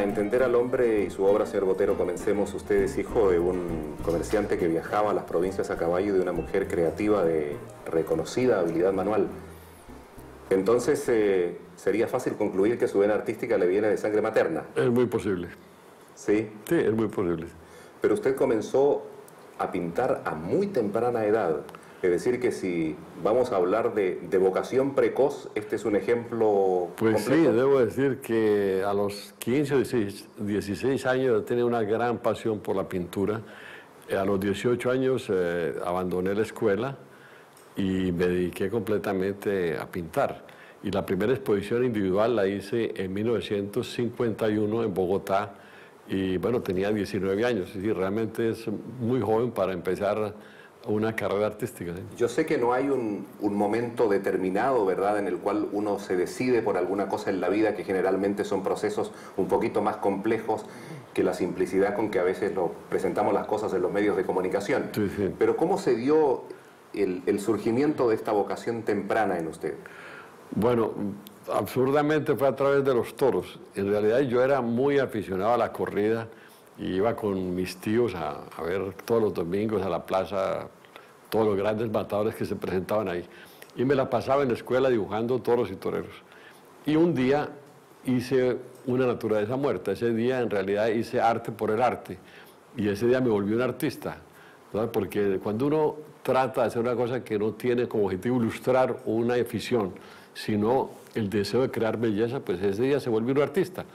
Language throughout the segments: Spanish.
Para entender al hombre y su obra, señor Botero, comencemos. Usted es hijo de un comerciante que viajaba a las provincias a caballo y de una mujer creativa de reconocida habilidad manual. Entonces, sería fácil concluir que su vena artística le viene de sangre materna. Es muy posible. ¿Sí? Sí, es muy posible. Pero usted comenzó a pintar a muy temprana edad. Es decir, que si vamos a hablar de vocación precoz, este es un ejemplo Pues completo. sí, debo decir que a los 15 o 16 años tenía una gran pasión por la pintura. A los 18 años abandoné la escuela y me dediqué completamente a pintar. Y la primera exposición individual la hice en 1951 en Bogotá. Y bueno, tenía 19 años. Es decir, realmente es muy joven para empezar una carrera artística. ¿Sí? Yo sé que no hay un momento determinado, ¿verdad?, en el cual uno se decide por alguna cosa en la vida, que generalmente son procesos un poquito más complejos que la simplicidad con que a veces presentamos las cosas en los medios de comunicación. Sí, sí. Pero ¿cómo se dio el surgimiento de esta vocación temprana en usted? Bueno, absurdamente fue a través de los toros. En realidad yo era muy aficionado a la corrida y iba con mis tíos a ver todos los domingos a la plaza todos los grandes matadores que se presentaban ahí. Y me la pasaba en la escuela dibujando toros y toreros. Y un día hice una naturaleza muerta. Ese día en realidad hice arte por el arte. Y ese día me volví un artista, ¿verdad? Porque cuando uno trata de hacer una cosa que no tiene como objetivo ilustrar una afición, sino el deseo de crear belleza, pues ese día se vuelve un artista.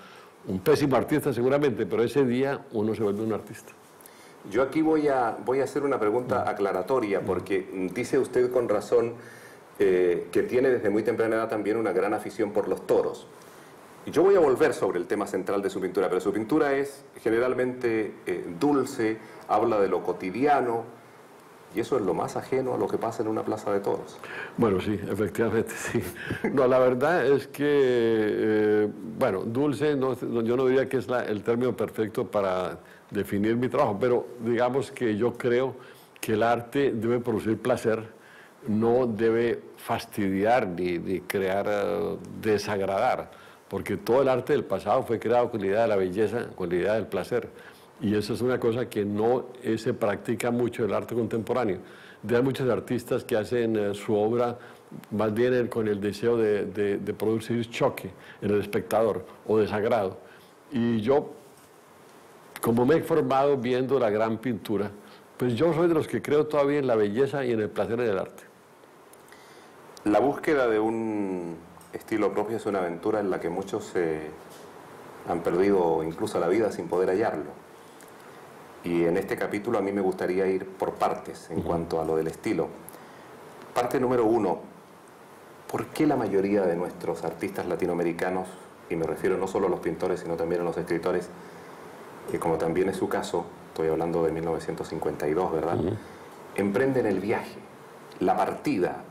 Un pésimo artista seguramente, pero ese día uno se vuelve un artista. Yo aquí voy a hacer una pregunta aclaratoria, porque dice usted con razón que tiene desde muy temprana edad también una gran afición por los toros. Y yo voy a volver sobre el tema central de su pintura, pero su pintura es generalmente dulce, habla de lo cotidiano, y eso es lo más ajeno a lo que pasa en una plaza de toros. Bueno, sí, efectivamente, sí. No, la verdad es que, bueno, dulce, yo no diría que es el término perfecto para definir mi trabajo, pero digamos que yo creo que el arte debe producir placer, no debe fastidiar ni crear, desagradar, porque todo el arte del pasado fue creado con la idea de la belleza, con la idea del placer. Y eso es una cosa que no se practica mucho en el arte contemporáneo. Hay muchos artistas que hacen su obra más bien con el deseo de producir choque en el espectador o desagrado. Y yo, como me he formado viendo la gran pintura, pues yo soy de los que creo todavía en la belleza y en el placer del arte. La búsqueda de un estilo propio es una aventura en la que muchos han perdido incluso la vida sin poder hallarlo. Y en este capítulo a mí me gustaría ir por partes en cuanto a lo del estilo. Parte número 1, ¿por qué la mayoría de nuestros artistas latinoamericanos, y me refiero no solo a los pintores, sino también a los escritores, que como también es su caso, estoy hablando de 1952, ¿verdad?, emprenden el viaje, la partida,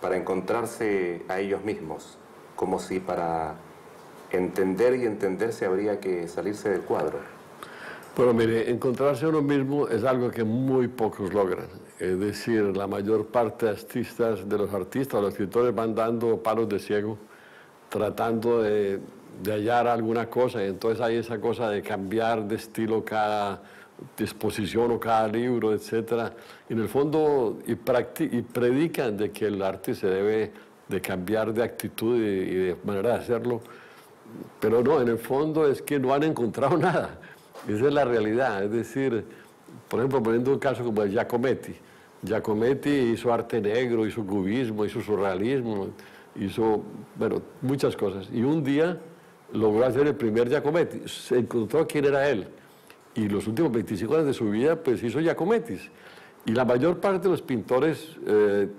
para encontrarse a ellos mismos, como si para entender y entenderse habría que salirse del cuadro? Bueno, mire, encontrarse a uno mismo es algo que muy pocos logran. Es decir, la mayor parte de los artistas, los escritores van dando palos de ciego, tratando de hallar alguna cosa, y entonces hay esa cosa de cambiar de estilo cada exposición o cada libro, etc. En el fondo, y predican de que el arte se debe de cambiar de actitud y de manera de hacerlo, pero no, en el fondo es que no han encontrado nada. Esa es la realidad. Es decir, por ejemplo, poniendo un caso como el Giacometti. Giacometti hizo arte negro, hizo cubismo, hizo surrealismo, hizo, bueno, muchas cosas. Y un día logró hacer el primer Giacometti. Se encontró quién era él. Y los últimos 25 años de su vida, pues hizo Giacomettis. Y la mayor parte de los pintores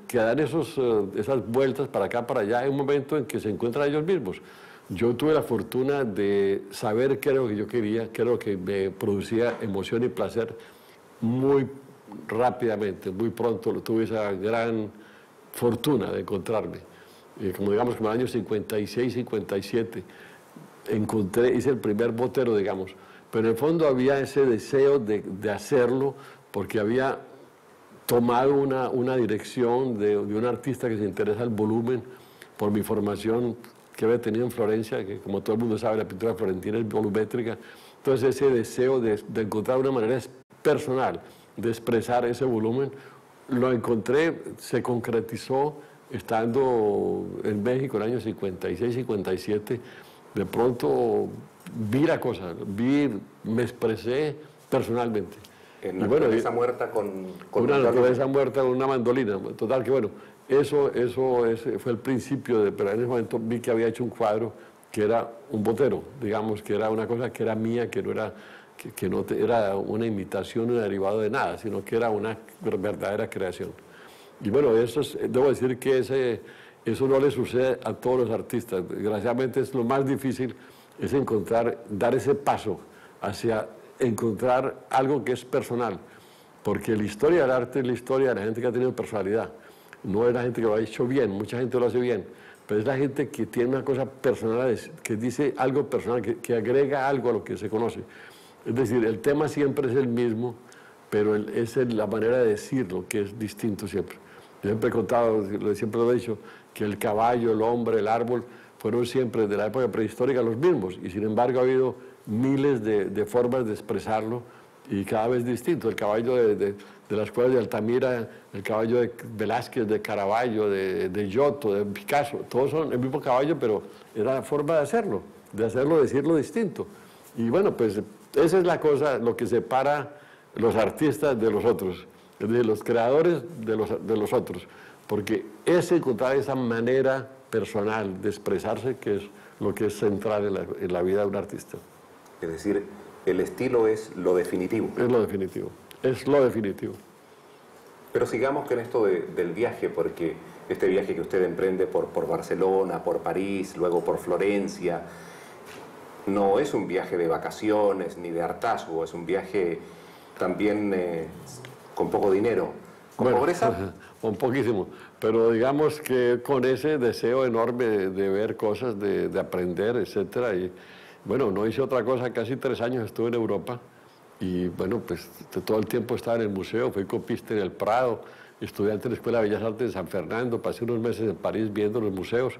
que dan esas vueltas para acá, para allá, hay un momento en que se encuentran ellos mismos. Yo tuve la fortuna de saber qué era lo que yo quería, qué era lo que me producía emoción y placer muy rápidamente, muy pronto. Tuve esa gran fortuna de encontrarme. Como digamos, como en el año 56, 57, hice el primer botero, digamos. Pero en el fondo había ese deseo de hacerlo porque había tomado una dirección de un artista que se interesa el volumen por mi formación que había tenido en Florencia, que como todo el mundo sabe, la pintura florentina es volumétrica. Entonces ese deseo de encontrar una manera personal de expresar ese volumen, lo encontré, se concretizó estando en México en el año 56, 57. De pronto vi la cosa, me expresé personalmente. En naturaleza muerta con una naturaleza muerta con una mandolina. Total que bueno, eso fue el principio, pero en ese momento vi que había hecho un cuadro que era un botero, digamos, que era una cosa que era mía, que no era, era una imitación, un derivado de nada, sino que era una verdadera creación. Y bueno, debo decir que eso no le sucede a todos los artistas. Desgraciadamente es lo más difícil, es dar ese paso hacia encontrar algo que es personal, porque la historia del arte es la historia de la gente que ha tenido personalidad, no es la gente que lo ha hecho bien, mucha gente lo hace bien, pero es la gente que tiene una cosa personal, que dice algo personal, que agrega algo a lo que se conoce. Es decir, el tema siempre es el mismo, pero es la manera de decirlo que es distinto siempre. Yo siempre he contado, siempre lo he dicho, que el caballo, el hombre, el árbol, fueron siempre desde la época prehistórica los mismos, y sin embargo ha habido miles de formas de expresarlo y cada vez distinto. El caballo de las cuevas de Altamira, el caballo de Velázquez, de Caravaggio, de Giotto, de Picasso, todos son el mismo caballo, pero era la forma de hacerlo, decirlo distinto. Y bueno, pues esa es la cosa, lo que separa los artistas de los otros, es decir, los creadores de los otros, porque es encontrar esa manera personal de expresarse que es lo que es central en la vida de un artista. Es decir, el estilo es lo definitivo. Es lo definitivo, es lo definitivo. Pero sigamos con esto del viaje, porque este viaje que usted emprende por Barcelona, por París, luego por Florencia, no es un viaje de vacaciones ni de hartazgo, es un viaje también con poco dinero. ¿Con pobreza? Con poquísimo, pero digamos que con ese deseo enorme de ver cosas, de aprender, etcétera. Y bueno, no hice otra cosa, casi 3 años estuve en Europa y bueno, pues todo el tiempo estaba en el museo, fui copista en el Prado, estudiante de la Escuela de Bellas Artes de San Fernando, pasé unos meses en París viendo los museos,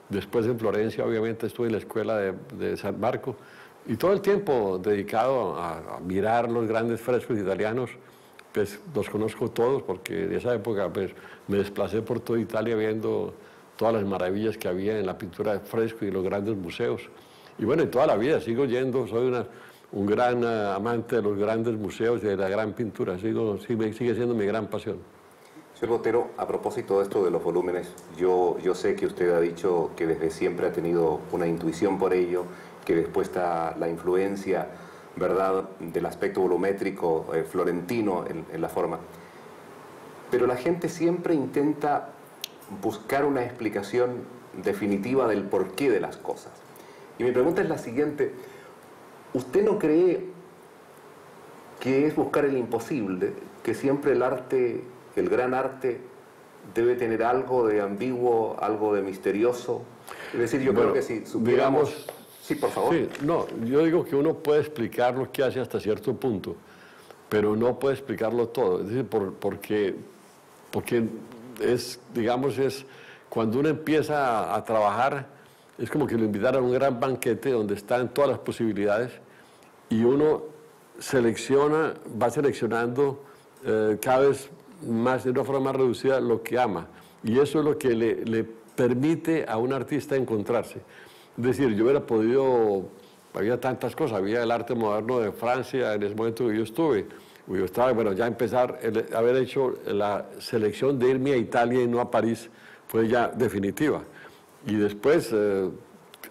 después en Florencia obviamente estuve en la Escuela de San Marco y todo el tiempo dedicado a mirar los grandes frescos italianos. Pues los conozco todos porque en esa época pues, me desplacé por toda Italia viendo todas las maravillas que había en la pintura de fresco y los grandes museos. Y bueno, y toda la vida sigo yendo, soy un gran amante de los grandes museos y de la gran pintura, sigue siendo mi gran pasión. Señor Botero, a propósito de esto de los volúmenes, yo sé que usted ha dicho que desde siempre ha tenido una intuición por ello, que después está la influencia, ¿verdad?, del aspecto volumétrico florentino en la forma. Pero la gente siempre intenta buscar una explicación definitiva del porqué de las cosas. Y mi pregunta es la siguiente: ¿usted no cree que es buscar el imposible, que siempre el arte, el gran arte, debe tener algo de ambiguo, algo de misterioso? Es decir, yo creo que si supiéramos... Sí, por favor. Sí, no, yo digo que uno puede explicar lo que hace hasta cierto punto, pero no puede explicarlo todo. Es decir, porque es, digamos, cuando uno empieza a trabajar, es como que lo invitaran a un gran banquete donde están todas las posibilidades y uno va seleccionando cada vez más, de una forma más reducida, lo que ama. Y eso es lo que le permite a un artista encontrarse. Es decir, yo hubiera podido, había tantas cosas, había el arte moderno de Francia en ese momento que yo estuve. Yo estaba, bueno, ya empezar, haber hecho la selección de irme a Italia y no a París fue ya definitiva. Y después,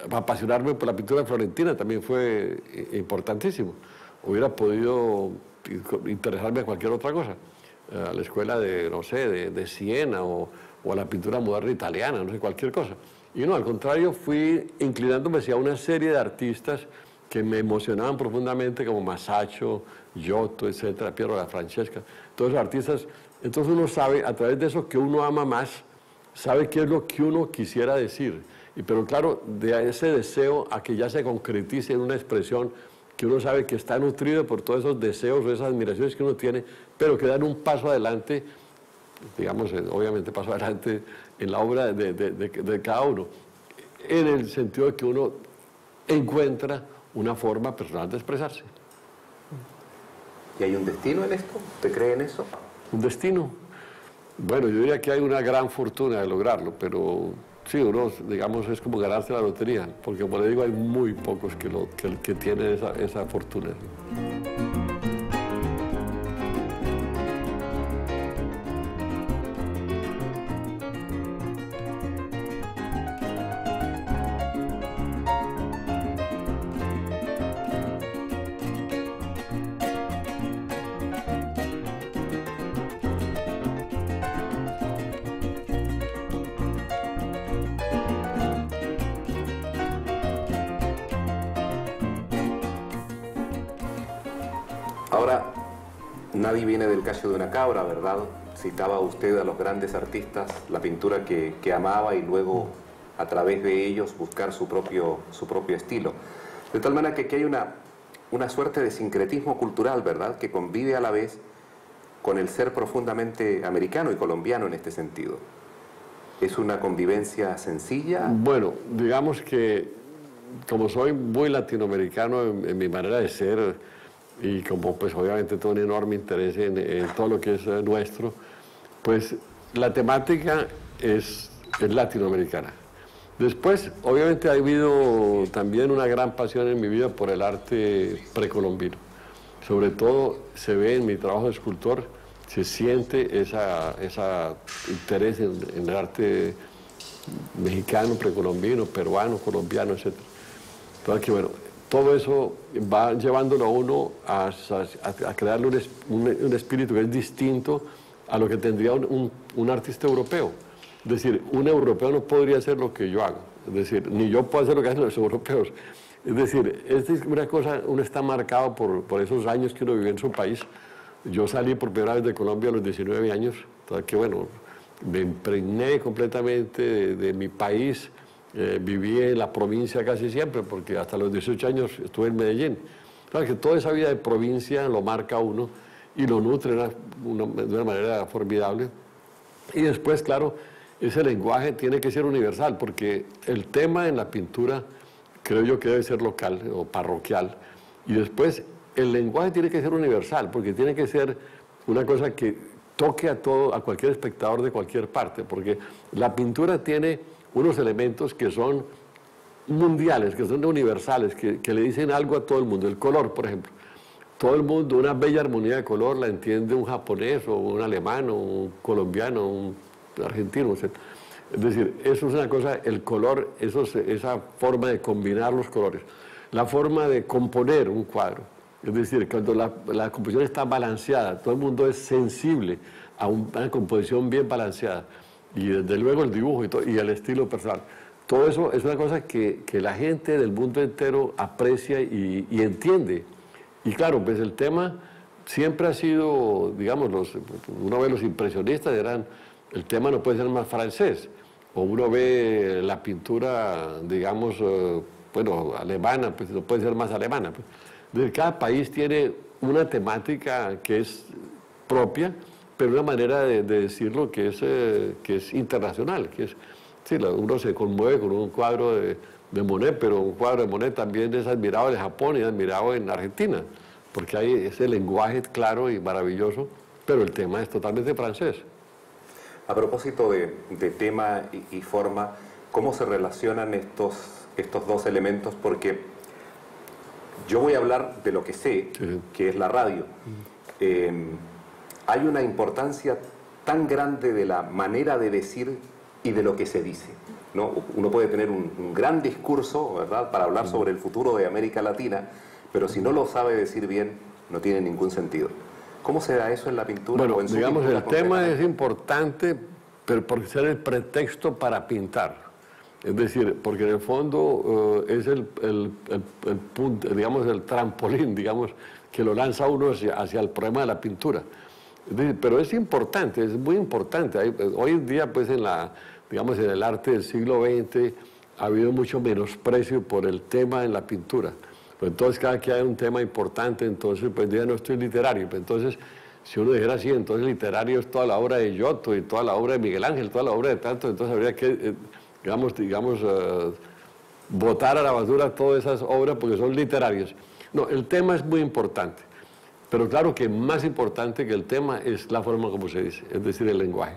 apasionarme por la pintura florentina también fue importantísimo. Hubiera podido interesarme a cualquier otra cosa, a la escuela de, no sé, de Siena o a la pintura moderna italiana, no sé, cualquier cosa. Y no, al contrario, fui inclinándome hacia una serie de artistas que me emocionaban profundamente, como Masaccio, Giotto, etcétera, Piero da Francesca, todos esos artistas. Entonces uno sabe, a través de eso que uno ama más, sabe qué es lo que uno quisiera decir. Pero claro, de ese deseo a que ya se concretice en una expresión que uno sabe que está nutrido por todos esos deseos o esas admiraciones que uno tiene, pero que dan un paso adelante, digamos, obviamente paso adelante en la obra de cada uno. en el sentido de que uno encuentra una forma personal de expresarse. ¿Y hay un destino en esto? ¿Usted cree en eso? ¿Un destino? Bueno, yo diría que hay una gran fortuna de lograrlo, pero sí, uno, digamos, es como ganarse la lotería, porque como le digo, hay muy pocos que tienen esa fortuna. Ahora, nadie viene del callo de una cabra, ¿verdad? Citaba usted a los grandes artistas, la pintura que amaba y luego a través de ellos buscar su propio estilo. De tal manera que aquí hay una suerte de sincretismo cultural, ¿verdad? Que convive a la vez con el ser profundamente americano y colombiano en este sentido. ¿Es una convivencia sencilla? Bueno, digamos que como soy muy latinoamericano en mi manera de ser, y como pues obviamente tengo un enorme interés en todo lo que es nuestro, pues la temática es latinoamericana. Después, obviamente ha habido también una gran pasión en mi vida por el arte precolombino. Sobre todo se ve en mi trabajo de escultor, se siente ese interés en el arte mexicano, precolombino, peruano, colombiano, etc. Entonces, que bueno, todo eso va llevándolo a uno a crearle un espíritu que es distinto a lo que tendría un artista europeo. Es decir, un europeo no podría hacer lo que yo hago. Es decir, ni yo puedo hacer lo que hacen los europeos. Es decir, esta es una cosa, uno está marcado por esos años que uno vivió en su país. Yo salí por primera vez de Colombia a los 19 años, entonces que bueno, me impregné completamente de mi país. Viví en la provincia casi siempre, porque hasta los 18 años estuve en Medellín. Claro que toda esa vida de provincia lo marca uno y lo nutre de una manera formidable. Y después, claro, ese lenguaje tiene que ser universal, porque el tema en la pintura creo yo que debe ser local o parroquial. Y después el lenguaje tiene que ser universal, porque tiene que ser una cosa que toque a cualquier espectador de cualquier parte, porque la pintura tiene unos elementos que son mundiales, que son universales, que le dicen algo a todo el mundo. El color, por ejemplo. Todo el mundo, una bella armonía de color la entiende un japonés o un alemán o un colombiano, un argentino. Es decir, eso es una cosa, el color, esa forma de combinar los colores. La forma de componer un cuadro. Es decir, cuando la composición está balanceada, todo el mundo es sensible a una composición bien balanceada. Y desde luego el dibujo y el estilo personal. Todo eso es una cosa que la gente del mundo entero aprecia y entiende. Y claro, pues el tema siempre ha sido, digamos, uno ve los impresionistas, el tema no puede ser más francés. O uno ve la pintura, digamos, bueno, alemana, pues no puede ser más alemana. Pues. Cada país tiene una temática que es propia, pero una manera de decirlo que es internacional, sí, uno se conmueve con un cuadro de Monet, pero un cuadro de Monet también es admirado en Japón y admirado en Argentina, porque hay ese lenguaje claro y maravilloso, pero el tema es totalmente francés. A propósito de tema y forma, ¿cómo se relacionan estos dos elementos? Porque yo voy a hablar de lo que sé, sí, que es la radio. Hay una importancia tan grande de la manera de decir y de lo que se dice, ¿no? Uno puede tener un gran discurso, ¿verdad?, para hablar sobre el futuro de América Latina, pero si no lo sabe decir bien, no tiene ningún sentido. ¿Cómo se da eso en la pintura? Bueno, o en su digamos, pintura el tema es importante, pero por ser el pretexto para pintar. Es decir, porque en el fondo es el punto, digamos, el trampolín, digamos, que lo lanza uno hacia el problema de la pintura. Pero es importante, es muy importante. Hoy en día, pues, digamos, en el arte del siglo XX ha habido mucho menosprecio por el tema en la pintura. Pues entonces, cada que hay un tema importante, entonces, pues, ya no estoy literario. Pues, entonces, si uno dijera así, entonces literario es toda la obra de Giotto y toda la obra de Miguel Ángel, toda la obra de tanto, entonces habría que botar a la basura todas esas obras porque son literarias. No, el tema es muy importante, pero claro que más importante que el tema es la forma como se dice, es decir, el lenguaje.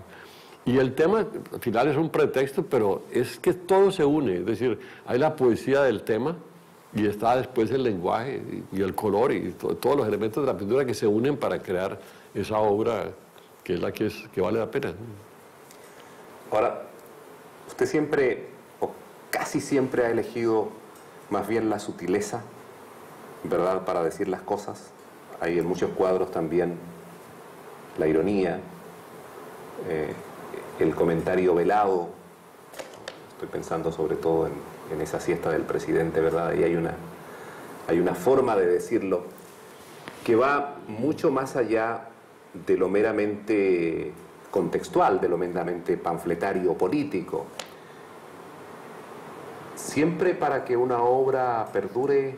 Y el tema, al final, es un pretexto, pero es que todo se une, es decir, hay la poesía del tema y está después el lenguaje y el color y todos los elementos de la pintura que se unen para crear esa obra que es la que vale la pena. Ahora, usted siempre, o casi siempre, ha elegido más bien la sutileza, ¿verdad?, para decir las cosas. Hay en muchos cuadros también la ironía, el comentario velado. Estoy pensando sobre todo en esa siesta del presidente, ¿verdad? Y hay una forma de decirlo que va mucho más allá de lo meramente contextual, de lo meramente panfletario político. Siempre para que una obra perdure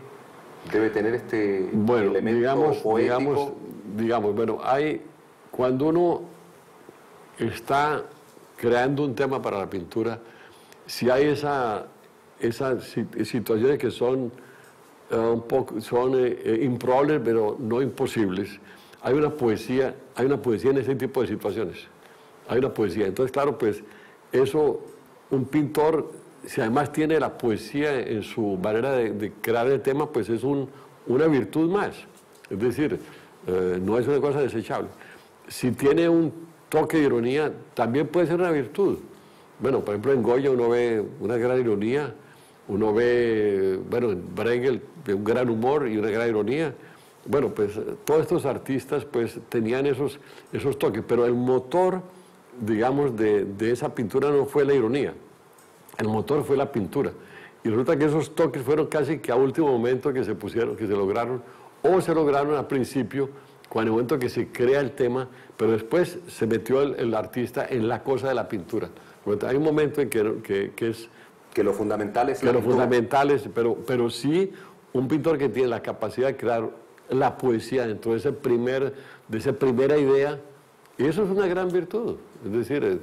debe tener este elemento poético. Cuando uno está creando un tema para la pintura, si hay esas situaciones que son improbables, pero no imposibles, hay una poesía en ese tipo de situaciones. Hay una poesía. Entonces, claro, pues eso, un pintor, si además tiene la poesía en su manera de crear el tema, pues es una virtud más. Es decir, no es una cosa desechable. Si tiene un toque de ironía, también puede ser una virtud. Bueno, por ejemplo, en Goya uno ve una gran ironía, uno ve, en Bruegel, un gran humor y una gran ironía. Bueno, pues todos estos artistas pues tenían esos toques, pero el motor, digamos, de esa pintura no fue la ironía, el motor fue la pintura. Y resulta que esos toques fueron casi que a último momento que se lograron, o se lograron al principio, con el momento que se crea el tema, pero después se metió el artista en la cosa de la pintura. Hay un momento en que es... Que lo fundamental es... Que lo fundamental es, pero sí un pintor que tiene la capacidad de crear la poesía dentro de esa primera idea, y eso es una gran virtud. Es decir,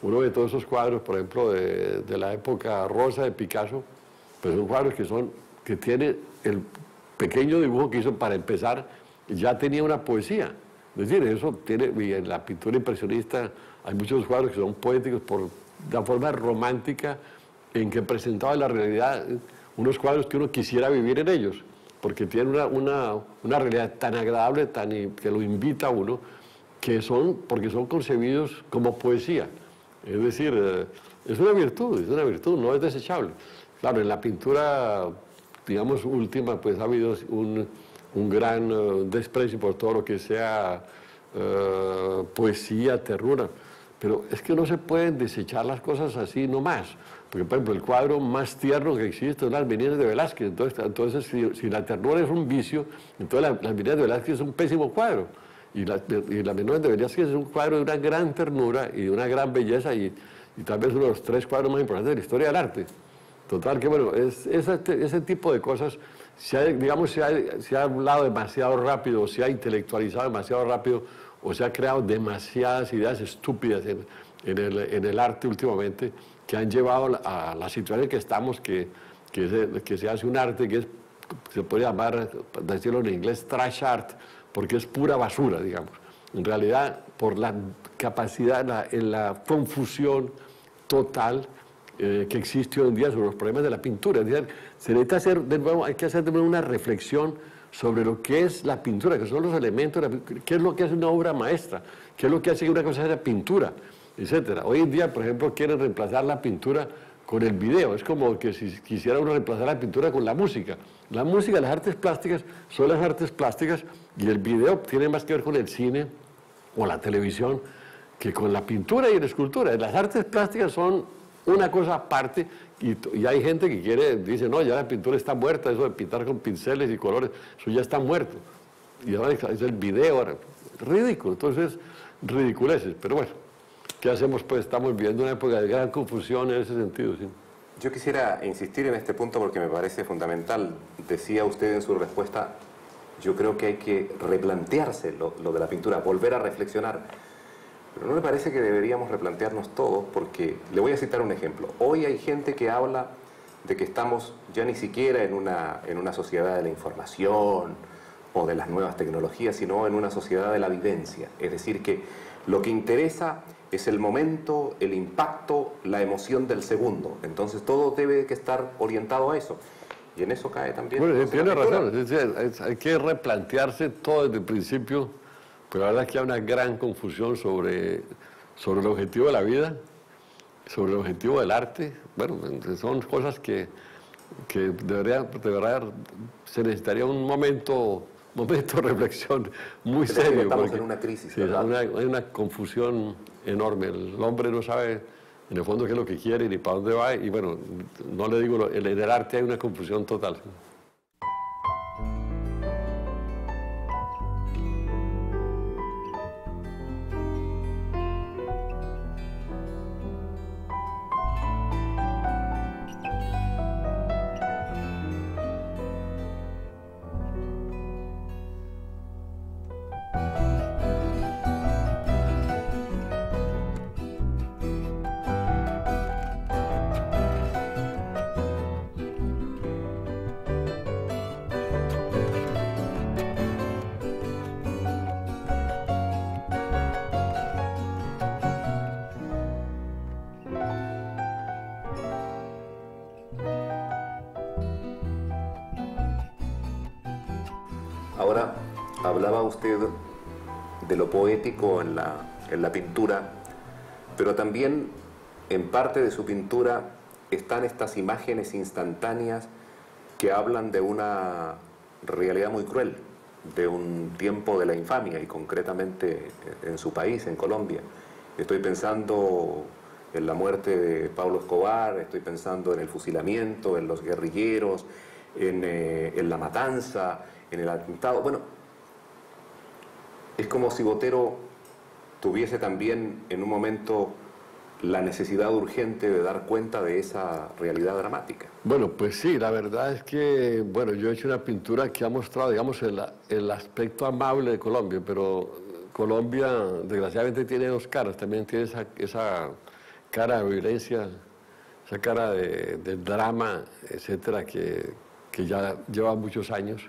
uno de todos esos cuadros, por ejemplo, de la época rosa de Picasso, pues son cuadros que tiene el pequeño dibujo que hizo para empezar, ya tenía una poesía. Es decir, eso tiene, y en la pintura impresionista hay muchos cuadros que son poéticos por la forma romántica en que presentaba la realidad, unos cuadros que uno quisiera vivir en ellos, porque tienen una realidad tan agradable, que lo invita a uno, porque son concebidos como poesía. Es decir, es una virtud, no es desechable. Claro, en la pintura, digamos, última, pues ha habido un gran desprecio por todo lo que sea poesía, ternura, pero es que no se pueden desechar las cosas así nomás. Porque, por ejemplo, el cuadro más tierno que existe son las Meninas de Velázquez. Entonces si la ternura es un vicio, entonces las Meninas de Velázquez es un pésimo cuadro. Y las Meninas de Velázquez es un cuadro de una gran ternura y de una gran belleza y tal vez uno de los 3 cuadros más importantes de la historia del arte. Total, que bueno, ese tipo de cosas, se ha hablado demasiado rápido, o se ha intelectualizado demasiado rápido, o se ha creado demasiadas ideas estúpidas en el arte últimamente, que han llevado a la situación en que estamos, que se hace un arte que se puede llamar, decirlo en inglés, trash art, porque es pura basura, digamos. En realidad, por la capacidad, la confusión total que existe hoy en día sobre los problemas de la pintura. Es decir, se necesita hay que hacer de nuevo una reflexión sobre lo que es la pintura, que son los elementos, qué es lo que hace una obra maestra, qué es lo que hace que una cosa sea pintura, etcétera. Hoy en día, por ejemplo, quieren reemplazar la pintura con el video. Es como que si quisiera uno reemplazar la pintura con la música. La música, las artes plásticas son las artes plásticas y el video tiene más que ver con el cine o la televisión que con la pintura y la escultura. Las artes plásticas son una cosa aparte y hay gente que dice, no, ya la pintura está muerta, eso de pintar con pinceles y colores, eso ya está muerto. Y ahora es el video, ahora, ridículo. Entonces, ridiculeces, pero bueno. ¿Qué hacemos? Pues estamos viviendo una época de gran confusión en ese sentido. ¿Sí? Yo quisiera insistir en este punto porque me parece fundamental. Decía usted en su respuesta, yo creo que hay que replantearse lo de la pintura, volver a reflexionar. Pero ¿no le parece que deberíamos replantearnos todo? Porque le voy a citar un ejemplo. Hoy hay gente que habla de que estamos ya ni siquiera en una sociedad de la información o de las nuevas tecnologías, sino en una sociedad de la vivencia. Es decir, que lo que interesa es el momento, el impacto, la emoción del segundo. Entonces todo debe que estar orientado a eso. Y en eso cae también... Bueno, tiene razón. Es decir, hay que replantearse todo desde el principio, pero la verdad es que hay una gran confusión sobre el objetivo de la vida, sobre el objetivo del arte. Bueno, son cosas que de verdad se necesitaría un momento de reflexión muy serio. Estamos porque, en una crisis. Sí, hay una confusión enorme. El hombre no sabe en el fondo qué es lo que quiere ni para dónde va. Y bueno, no le digo, en el arte hay una confusión total. Ahora, hablaba usted de lo poético en la pintura, pero también en parte de su pintura están estas imágenes instantáneas que hablan de una realidad muy cruel, de un tiempo de la infamia, y concretamente en su país, en Colombia. Estoy pensando en la muerte de Pablo Escobar, estoy pensando en el fusilamiento, en los guerrilleros, en la matanza, en el atentado. Bueno, es como si Botero tuviese también en un momento la necesidad urgente de dar cuenta de esa realidad dramática. Bueno, pues sí, la verdad es que, bueno, yo he hecho una pintura que ha mostrado, digamos, el aspecto amable de Colombia, pero Colombia, desgraciadamente, tiene dos caras. También tiene esa cara de violencia, esa cara de drama, etcétera, que ya lleva muchos años.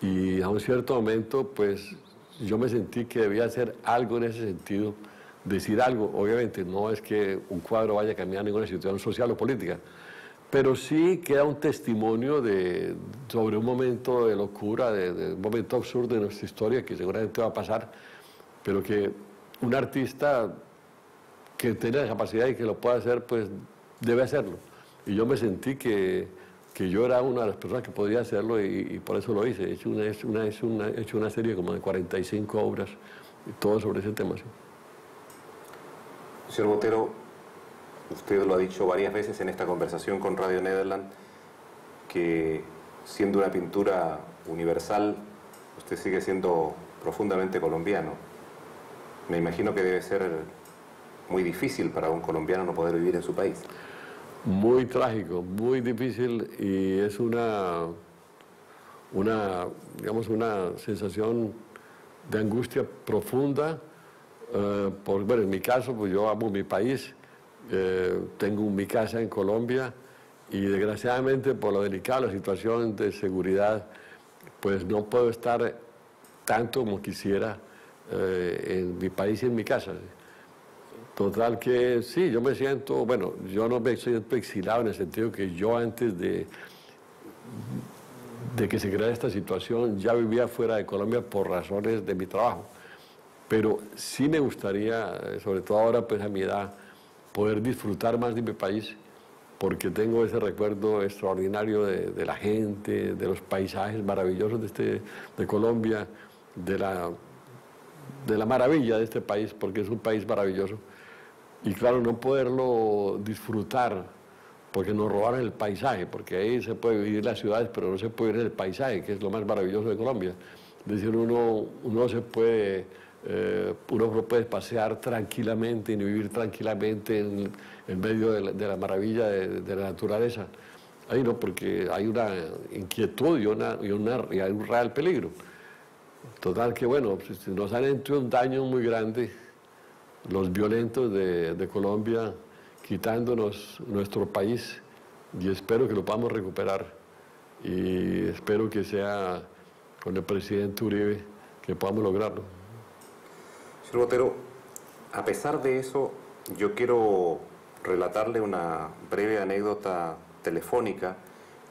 Y a un cierto momento, pues, yo me sentí que debía hacer algo en ese sentido, decir algo. Obviamente, no es que un cuadro vaya a cambiar ninguna situación social o política, pero sí queda un testimonio sobre un momento de locura, de un momento absurdo de nuestra historia, que seguramente va a pasar, pero que un artista que tenga la capacidad y que lo pueda hacer, pues debe hacerlo. Y yo me sentí que yo era una de las personas que podía hacerlo y por eso lo hice. He hecho una serie como de 45 obras, y todo sobre ese tema. ¿Sí? Señor Botero, usted lo ha dicho varias veces en esta conversación con Radio Nederland, que siendo una pintura universal, usted sigue siendo profundamente colombiano. Me imagino que debe ser muy difícil para un colombiano no poder vivir en su país. Muy trágico, muy difícil, y es digamos, una sensación de angustia profunda. Bueno, en mi caso, pues yo amo mi país, tengo mi casa en Colombia, y desgraciadamente por lo delicada la situación de seguridad, pues no puedo estar tanto como quisiera en mi país y en mi casa. Total que sí, yo me siento, bueno, yo no me siento exilado en el sentido que yo antes de que se creara esta situación ya vivía fuera de Colombia por razones de mi trabajo. Pero sí me gustaría, sobre todo ahora pues a mi edad, poder disfrutar más de mi país, porque tengo ese recuerdo extraordinario de la gente, de los paisajes maravillosos de Colombia, de la maravilla de este país, porque es un país maravilloso. Y claro, no poderlo disfrutar, porque nos robaron el paisaje, porque ahí se puede vivir en las ciudades, pero no se puede vivir en el paisaje, que es lo más maravilloso de Colombia. Es decir, uno puede pasear tranquilamente y vivir tranquilamente en medio de la maravilla de la naturaleza. Ahí no, porque hay una inquietud y hay un real peligro. Total que, bueno, nos han hecho un daño muy grande los violentos de Colombia, quitándonos nuestro país, y espero que lo podamos recuperar. Y espero que sea con el presidente Uribe que podamos lograrlo. Señor Botero, a pesar de eso, yo quiero relatarle una breve anécdota telefónica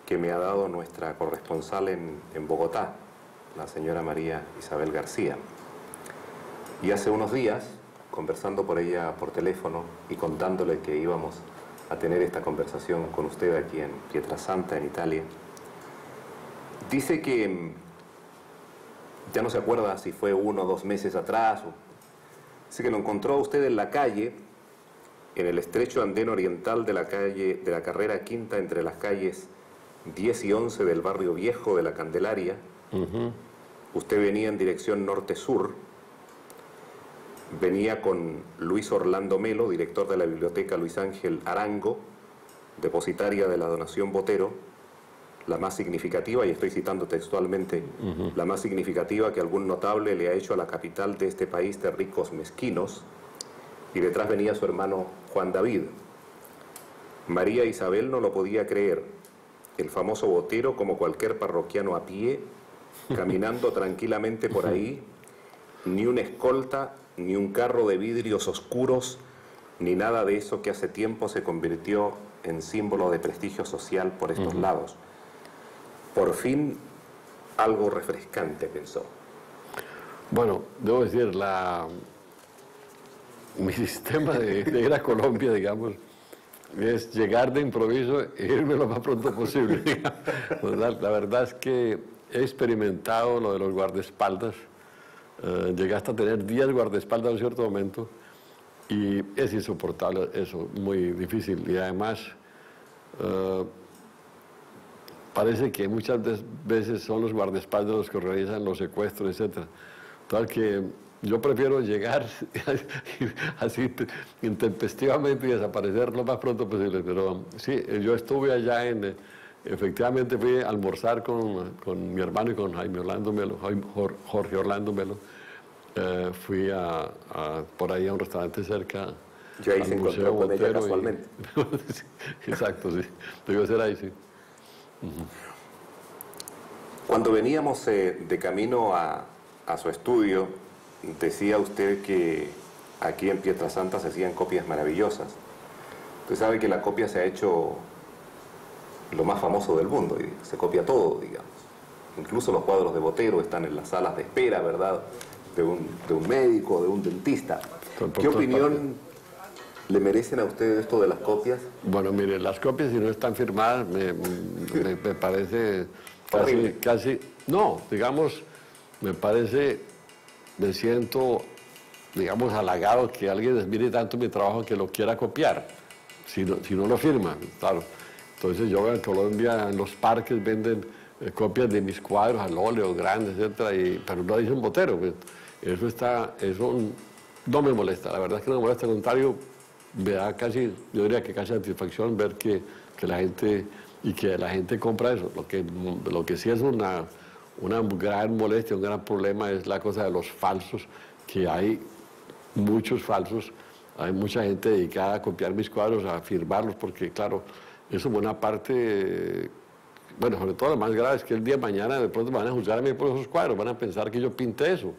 que me ha dado nuestra corresponsal en Bogotá, la señora María Isabel García. Y hace unos días, conversando por ella por teléfono y contándole que íbamos a tener esta conversación con usted aquí en Pietrasanta, en Italia, dice que ya no se acuerda si fue 1 o 2 meses atrás, dice que lo encontró usted en la calle, en el estrecho andén oriental de la carrera quinta entre las calles 10 y 11 del barrio viejo de la Candelaria. Usted venía en dirección norte-sur, venía con Luis Orlando Melo, director de la biblioteca Luis Ángel Arango, depositaria de la donación Botero, la más significativa, y estoy citando textualmente, la más significativa que algún notable le ha hecho a la capital de este país de ricos mezquinos, y detrás venía su hermano Juan David. María Isabel no lo podía creer. El famoso Botero, como cualquier parroquiano a pie, caminando tranquilamente por ahí, ni una escolta, ni un carro de vidrios oscuros, ni nada de eso que hace tiempo se convirtió en símbolo de prestigio social por estos lados. Por fin, algo refrescante, pensó. Bueno, debo decir, mi sistema de ir a Colombia, digamos, es llegar de improviso e irme lo más pronto posible. La verdad es que he experimentado lo de los guardaespaldas. Llegué hasta tener 10 guardaespaldas en cierto momento y es insoportable eso, muy difícil. Y además, parece que muchas veces son los guardaespaldas los que realizan los secuestros, etc. Tal que yo prefiero llegar así intempestivamente y desaparecer lo más pronto posible. Pero sí, yo estuve allá efectivamente fui a almorzar con mi hermano y con Jaime Orlando Melo, Jorge Orlando Melo. Fui por ahí a un restaurante cerca. Yo ahí se encontró con ella casualmente. Sí, exacto, sí. Debió ser ahí, sí. Cuando veníamos de camino a su estudio, decía usted que aquí en Pietrasanta se hacían copias maravillosas. Usted sabe que la copia se ha hecho lo más famoso del mundo, y se copia todo, digamos. Incluso los cuadros de Botero están en las salas de espera, ¿verdad?, de un médico, de un dentista. ¿Qué opinión le merecen a ustedes esto de las copias? Bueno, mire, las copias, si no están firmadas, me parece casi... No, digamos, me siento, digamos, halagado que alguien admire tanto mi trabajo que lo quiera copiar, si no lo firma, claro. Entonces yo en Colombia, en los parques venden copias de mis cuadros al óleo, grandes, etcétera, pero no dicen Botero. Pues, eso no me molesta, la verdad es que no me molesta, al contrario, me da casi, yo diría que casi satisfacción ver que la gente compra eso. Lo que sí es una gran molestia, un gran problema es la cosa de los falsos, que hay muchos falsos, hay mucha gente dedicada a copiar mis cuadros, a firmarlos, porque claro, eso buena parte, bueno, sobre todo lo más grave es que el día de mañana de pronto me van a juzgar a mí por esos cuadros, van a pensar que yo pinté eso.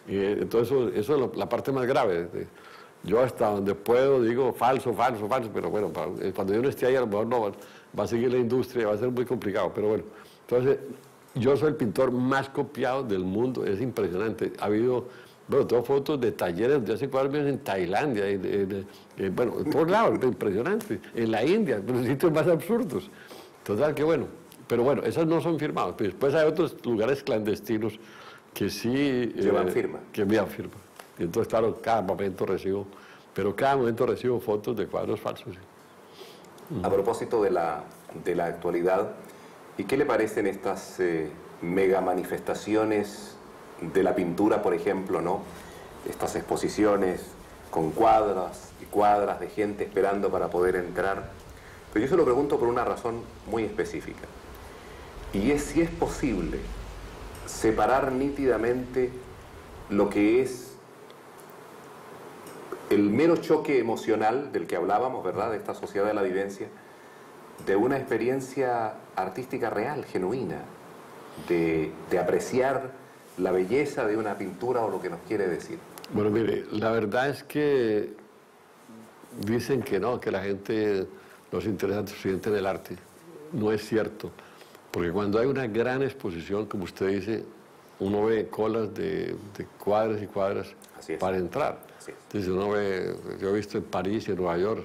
Y entonces eso es la parte más grave. Yo hasta donde puedo digo falso, pero bueno, cuando yo no esté ahí a lo mejor no va a seguir la industria, va a ser muy complicado, pero bueno. Entonces, yo soy el pintor más copiado del mundo, es impresionante. Ha habido, bueno, tengo fotos de talleres de hace 4 años en Tailandia, bueno, en todos lados, impresionante. En la India, en los sitios más absurdos. Total, que bueno. Pero bueno, esas no son firmadas. Después hay otros lugares clandestinos que sí... llevan firma. Que envían firma. Y entonces, claro, cada momento recibo fotos de cuadros falsos. Sí. A propósito de la actualidad, ¿y qué le parecen estas mega manifestaciones de la pintura, por ejemplo, ¿no? Estas exposiciones con cuadras y cuadras de gente esperando para poder entrar. Pero yo se lo pregunto por una razón muy específica. Y es si es posible separar nítidamente lo que es el mero choque emocional del que hablábamos, ¿verdad?, de esta sociedad de la vivencia, de una experiencia artística real, genuina, de apreciar la belleza de una pintura o lo que nos quiere decir. Bueno, mire, la verdad es que dicen que no, que la gente no se interesa suficiente en el arte. No es cierto, porque cuando hay una gran exposición, como usted dice, uno ve colas de cuadras y cuadras para entrar. Entonces uno ve, yo he visto en París y en Nueva York,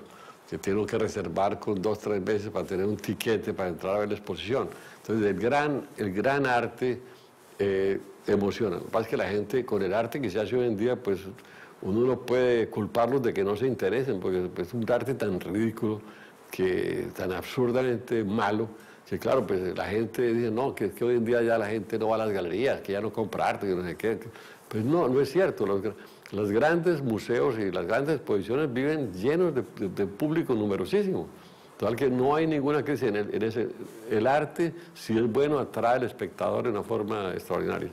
que tienen que reservar con 2 o 3 veces para tener un tiquete para entrar a ver la exposición. Entonces el gran arte emociona. Lo que pasa es que la gente, con el arte que se hace hoy en día, pues uno no puede culparlos de que no se interesen, porque es un arte tan ridículo, tan absurdamente malo, que claro, pues la gente dice, no, que hoy en día ya la gente no va a las galerías, que ya no compra arte, que no sé qué. Pues no, no es cierto. Los grandes museos y las grandes exposiciones viven llenos de público numerosísimo. Total que no hay ninguna crisis en ese. El arte, si es bueno, atrae al espectador de una forma extraordinaria.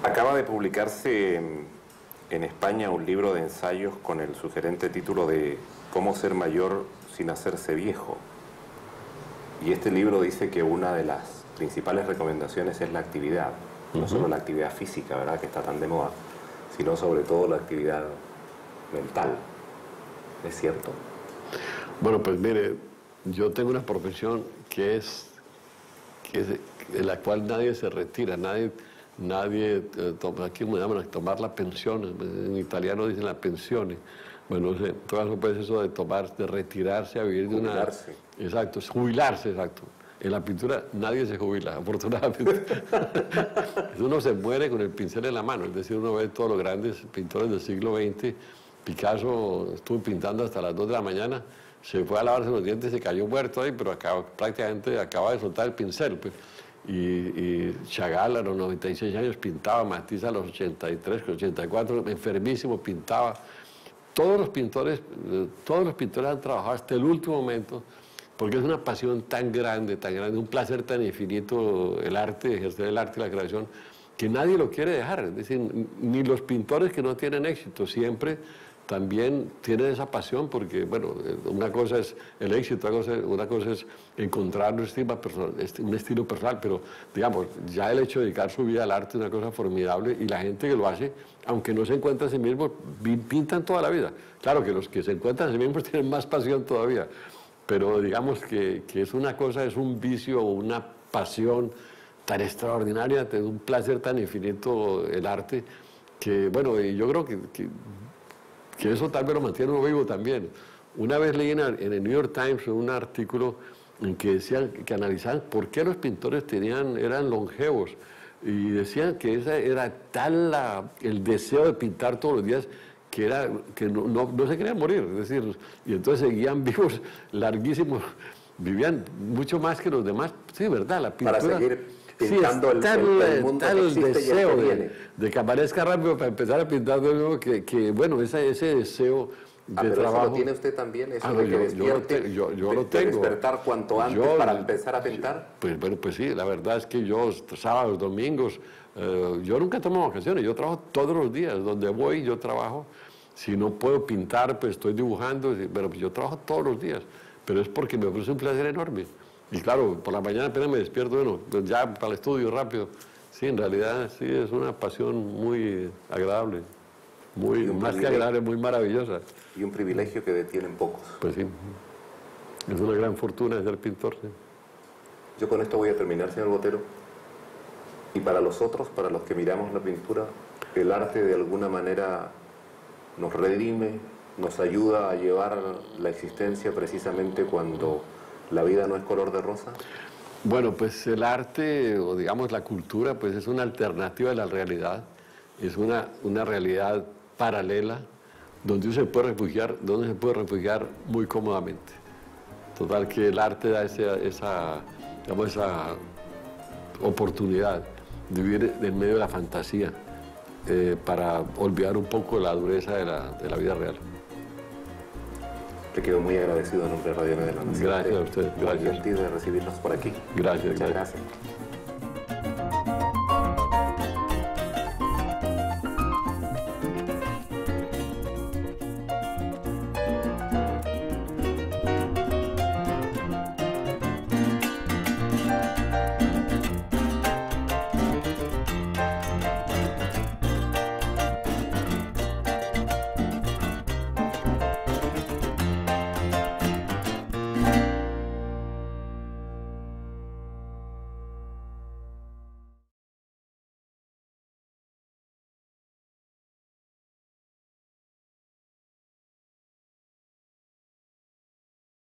Acaba de publicarse en España un libro de ensayos con el sugerente título de Cómo ser mayor sin hacerse viejo. Y este libro dice que una de las principales recomendaciones es la actividad. No solo la actividad física, ¿verdad?, que está tan de moda, sino sobre todo la actividad mental. ¿Es cierto? Bueno, pues mire, yo tengo una profesión en la cual nadie se retira, nadie aquí me llaman a tomar la pensión, en italiano dicen la pensione. Bueno, en todo caso, pues eso de retirarse a vivir de una... Jubilarse. Exacto, jubilarse, exacto. En la pintura nadie se jubila, afortunadamente. Uno se muere con el pincel en la mano, es decir, uno ve todos los grandes pintores del siglo XX. Picasso estuvo pintando hasta las 2 de la mañana, se fue a lavarse los dientes, se cayó muerto ahí, pero prácticamente acaba de soltar el pincel. Pues. Y Chagall a los 96 años pintaba, Matisse a los 83, 84, enfermísimo, pintaba. Todos los pintores han trabajado hasta el último momento, porque es una pasión tan grande, un placer tan infinito el arte, ejercer el arte y la creación, que nadie lo quiere dejar. Es decir, ni los pintores que no tienen éxito siempre también tienen esa pasión, porque, bueno, una cosa es el éxito, una cosa es encontrar un estilo personal, pero, digamos, ya el hecho de dedicar su vida al arte es una cosa formidable, y la gente que lo hace, aunque no se encuentra a sí mismo, pintan toda la vida. Claro que los que se encuentran a sí mismos tienen más pasión todavía, pero digamos que es una cosa, es un vicio o una pasión tan extraordinaria, un placer tan infinito el arte, que, bueno, y yo creo que eso tal vez lo mantiene uno vivo también. Una vez leí en el New York Times un artículo en que decían, que analizaban por qué los pintores eran longevos, y decían que era tal el deseo de pintar todos los días que no se querían morir, es decir, y entonces seguían vivos larguísimos, vivían mucho más que los demás. Sí, ¿verdad? La pintura... Para seguir pintando el mundo que existe deseo y el que viene. de que aparezca rápido para empezar a pintar de nuevo, que bueno, ese deseo de pero trabajo... ¿eso lo tiene usted también? ¿Eso no, de que despierte, yo lo tengo. despertar cuanto antes para empezar a pintar? Pues bueno, pues sí, la verdad es que yo sábados, domingos, yo nunca tomo vacaciones, yo trabajo todos los días, donde voy yo trabajo. Si no puedo pintar, pues estoy dibujando, pero yo trabajo todos los días, pero es porque me ofrece un placer enorme. Y claro, por la mañana apenas me despierto, bueno, ya para el estudio rápido. Sí, en realidad sí es una pasión muy agradable, más que agradable, muy maravillosa. Y un privilegio que detienen pocos. Pues sí, es una gran fortuna ser pintor. Sí. Yo con esto voy a terminar, señor Botero. Y para los otros, para los que miramos la pintura, el arte de alguna manera nos redime, nos ayuda a llevar la existencia precisamente cuando la vida no es color de rosa. Bueno, pues el arte, o digamos la cultura, pues es una alternativa de la realidad, es una realidad paralela donde uno se puede refugiar muy cómodamente. Total que el arte da esa oportunidad de vivir en medio de la fantasía, para olvidar un poco la dureza de la vida real. Le quedo muy agradecido en nombre de Radio N de la Nación. Gracias a usted. Gracias. Muy gentil de recibirnos por aquí. Gracias. Muchas gracias.